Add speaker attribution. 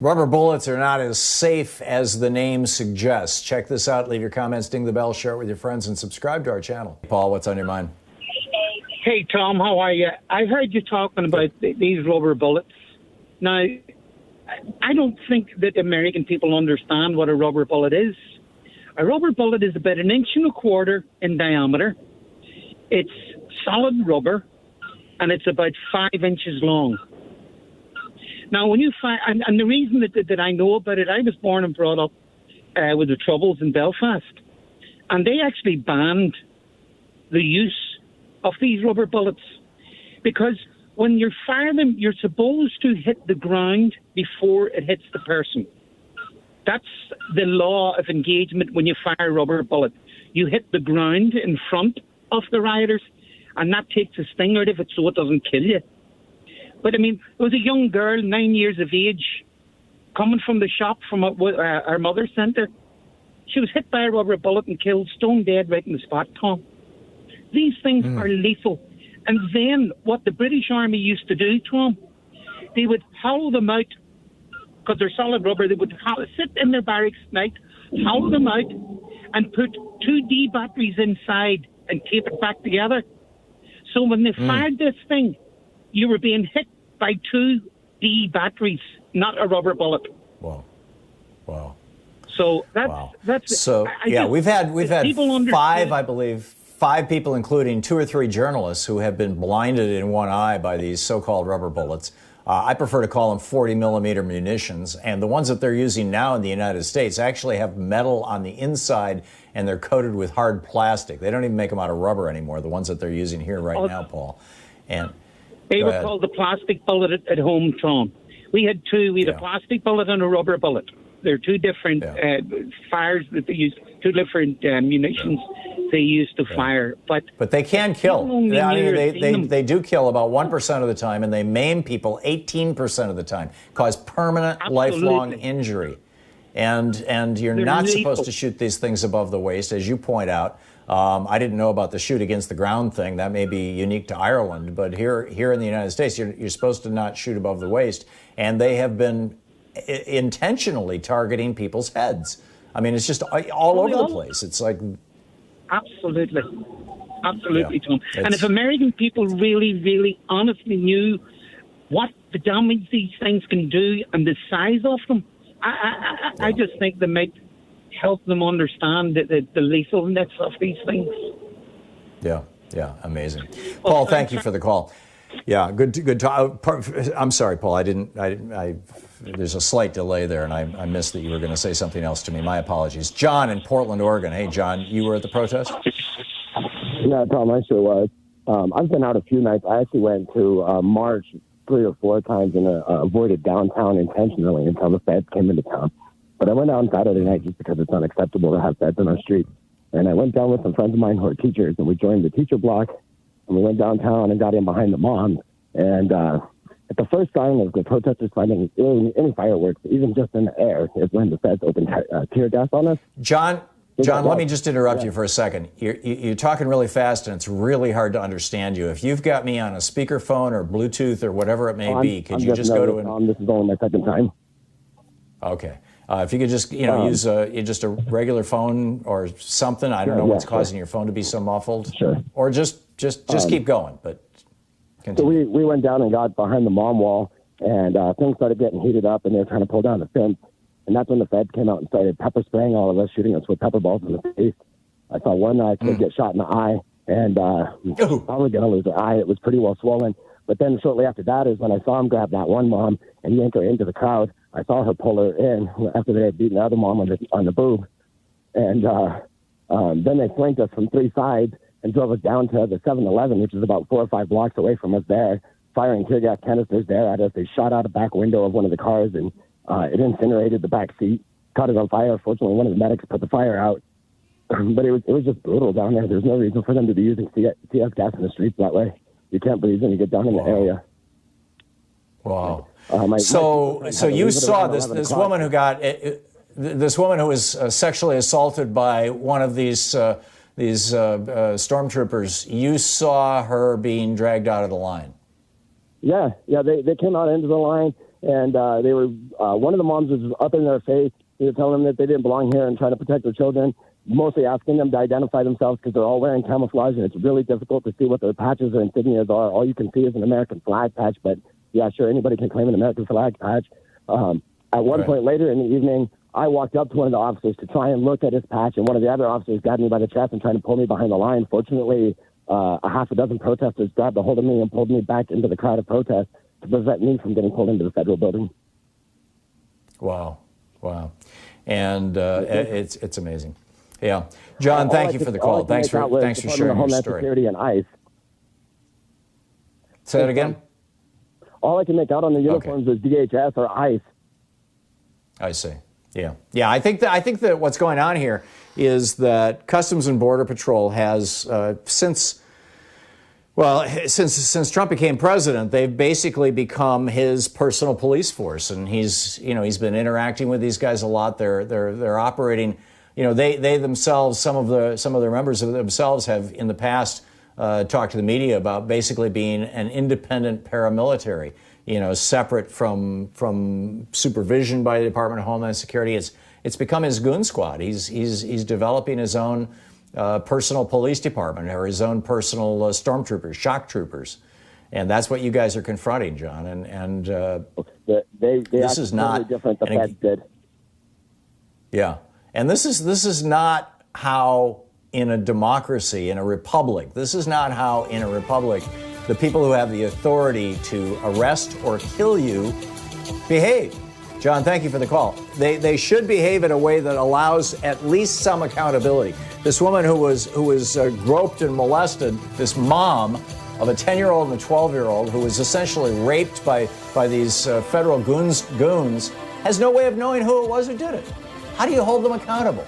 Speaker 1: Rubber bullets are not as safe as the name suggests. Check this out. Leave your comments, ding the bell, share it with your friends, and subscribe to our channel. Paul, what's on your mind?
Speaker 2: Hey, Tom, how are you? I heard you talking about these rubber bullets. Now, I don't think that American people understand what a rubber bullet is. A rubber bullet is about 1.25 inches in diameter. It's solid rubber, and it's about 5 inches long. Now, when you find, and the reason that I know about it, I was born and brought up with the Troubles in Belfast, and they actually banned the use of these rubber bullets because when you fire them, you're supposed to hit the ground before it hits the person. That's the law of engagement when you fire a rubber bullet. You hit the ground in front of the rioters, and that takes the sting out of it so it doesn't kill you. But, I mean, there was a young girl, 9 years of age, coming from the shop from our mother's centre. She was hit by a rubber bullet and killed, stone dead right in the spot, Tom. These things are lethal. And then what the British Army used to do, Tom, they would hollow them out, because they're solid rubber, they would sit in their barracks at night, hollow them out, and put 2D batteries inside and tape it back together. So when they fired this thing, you were being hit by 2D batteries, not a rubber bullet.
Speaker 1: Wow. Wow.
Speaker 2: So that's
Speaker 1: so yeah, we've had five people, including 2 or 3 journalists, who have been blinded in one eye by these so-called rubber bullets. I prefer to call them 40 millimeter munitions, and the ones that they're using now in the United States actually have metal on the inside, and they're coated with hard plastic. They don't even make them out of rubber anymore, the ones that they're using here right now, Paul. And
Speaker 2: they were called the plastic bullet at home, Tom. We had two. We had a plastic bullet and a rubber bullet. They're two different fires that they use, two different munitions they use to fire. But
Speaker 1: they can kill. They do kill about 1% of the time, and they maim people 18% of the time, cause permanent, lifelong injury. And you're not supposed to shoot these things above the waist, as you point out. I didn't know about the shoot against the ground thing. That may be unique to Ireland, but here in the United States, you're supposed to not shoot above the waist, and they have been intentionally targeting people's heads. I mean, it's just all over the place. It's like
Speaker 2: absolutely, Tom. And if American people really, really, honestly knew what the damage these things can do and the size of them, I just think they might help them understand the lethalness of these things.
Speaker 1: Yeah, amazing. Paul, thank you for the call. Yeah, good talk. I'm sorry, Paul. There's a slight delay there, and I missed that you were going to say something else to me. My apologies. John in Portland, Oregon. Hey, John, you were at the protest?
Speaker 3: Yeah, Tom, I sure was. I've been out a few nights. I actually went to March 3 or 4 times and avoided downtown intentionally until the feds came into town. But I went out on Saturday night just because it's unacceptable to have feds on our street. And I went down with some friends of mine who are teachers, and we joined the teacher block, and we went downtown and got in behind the mom. And at the first sign of the protesters finding any fireworks, even just in the air, is when the feds opened tear gas on us.
Speaker 1: John, let me just interrupt you for a second. You're talking really fast, and it's really hard to understand you. If you've got me on a speakerphone or Bluetooth or whatever it may be, could you just go to an...
Speaker 3: This is only my second time.
Speaker 1: Okay. If you could just, use just a regular phone or something. I don't know what's causing your phone to be so muffled.
Speaker 3: Sure.
Speaker 1: Or just keep going, but continue.
Speaker 3: So we went down and got behind the mom wall, and things started getting heated up, and they were trying to pull down the fence. And that's when the feds came out and started pepper spraying all of us, shooting us with pepper balls in the face. I saw one kid get shot in the eye, and probably going to lose her eye. It was pretty well swollen. But then shortly after that is when I saw him grab that one mom and yank her into the crowd. I saw her pull her in after they had beaten the other mom on the boob. And then they flanked us from 3 sides and drove us down to the 7-Eleven, which is about 4 or 5 blocks away from us there, firing tear gas canisters there at us. They shot out a back window of one of the cars, and it incinerated the back seat, caught it on fire. Fortunately, one of the medics put the fire out. But it was just brutal down there. There's no reason for them to be using CS gas in the streets that way. You can't breathe when you get down in the area.
Speaker 1: Wow. So you saw this woman who got this woman who was sexually assaulted by one of these stormtroopers. You saw her being dragged out of the line.
Speaker 3: Yeah, they came out into the line, And they were one of the moms was up in their face. They were telling them that they didn't belong here and trying to protect their children, mostly asking them to identify themselves because they're all wearing camouflage, and it's really difficult to see what their patches or insignias are. All you can see is an American flag patch, but yeah, sure, anybody can claim an American flag patch. At one point later in the evening, I walked up to one of the officers to try and look at his patch, and one of the other officers grabbed me by the chest and tried to pull me behind the line. Fortunately, a half a dozen protesters grabbed a hold of me and pulled me back into the crowd of protests to prevent me from getting pulled into the federal building.
Speaker 1: Wow. And it's amazing. Yeah. John, thank you for the call. Thanks for sharing your story.
Speaker 3: Security and ICE.
Speaker 1: Say that again?
Speaker 3: All I can make out on the uniforms is DHS or ICE.
Speaker 1: I see. Yeah. I think that what's going on here is that Customs and Border Patrol has since Trump became president, they've basically become his personal police force, and he's been interacting with these guys a lot. They're operating. They themselves, some of their members of themselves have in the past talked to the media about basically being an independent paramilitary, separate from supervision by the Department of Homeland Security. It's become his goon squad. He's developing his own personal police department, or his own personal stormtroopers, shock troopers, and that's what you guys are confronting, John. And this is not
Speaker 3: different. The Feds did.
Speaker 1: Yeah, and this is not how in a democracy, in a republic. This is not how in a republic the people who have the authority to arrest or kill you behave. John, thank you for the call. They should behave in a way that allows at least some accountability. This woman who was groped and molested, this mom of a 10-year-old and a 12-year-old who was essentially raped by these federal goons, has no way of knowing who it was who did it. How do you hold them accountable?